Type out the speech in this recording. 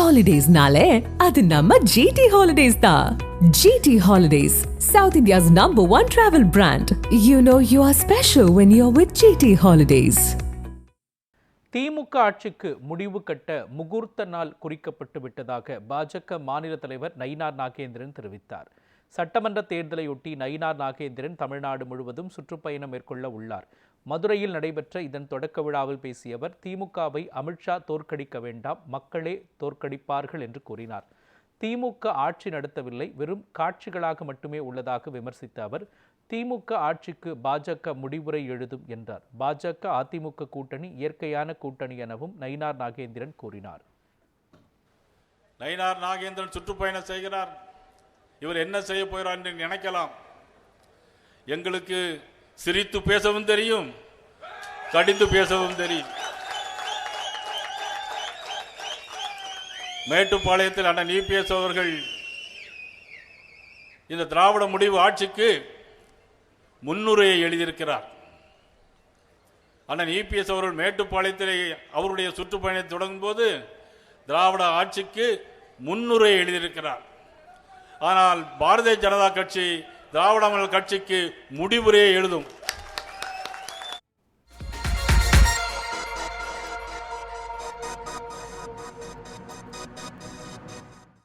Holidays-nale, adu namma GT Holidays da. GT Holidays, South India's #1 travel brand. You know you are special when you're with GT Holidays. திமுக ஆட்சிக்கு முடிவு கட்ட முகூர்த்த நாள் குறிக்கப்பட்டு விட்டதாக பாஜக மாநில தலைவர் நயினார் நாகேந்திரன் தெரிவித்தார். சட்டமன்ற தேர்தலையொட்டி நயினார் நாகேந்திரன் தமிழ்நாடு முழுவதும் சுற்றுப்பயணம் மேற்கொள்ள உள்ளார். மதுரையில் நடைபெற்ற இதன் தொடக்க விழாவில் பேசிய அவர், திமுகவை அமித்ஷா தோற்கடிக்க வேண்டாம், மக்களே தோற்கடிப்பார்கள் என்று கூறினார். திமுக ஆட்சி நடத்தவில்லை, வெறும் காட்சிகளாக மட்டுமே உள்ளதாக விமர்சித்த அவர், திமுக ஆட்சிக்கு பாஜக முடிவுரை எழுதும் என்றார். பாஜக அதிமுக கூட்டணி இயற்கையான கூட்டணி எனவும் நயினார் நாகேந்திரன் கூறினார். நயினார் நாகேந்திரன் சுற்றுப்பயணம் செய்கிறார். இவர் என்ன செய்ய போகிறார் என்று நினைக்கலாம். எங்களுக்கு சிரித்து பேசவும் தெரியும், கடிந்து பேசவும் தெரியும். மேட்டுப்பாளையத்தில் அண்ணன் இபிஎஸ் அவர்கள் இந்த திராவிட முடிவு ஆட்சிக்கு முன்னுரையை எழுதியிருக்கிறார். அண்ணன் இபிஎஸ் அவர்கள் மேட்டுப்பாளையத்தில் அவருடைய சுற்றுப்பயணத்தை தொடங்கும் போது திராவிட ஆட்சிக்கு முன்னுரையை எழுதியிருக்கிறார். ஆனால் பாரதிய ஜனதா கட்சி திராவிட மாடல் கட்சிக்கு முடிவுரையை எழுதும்.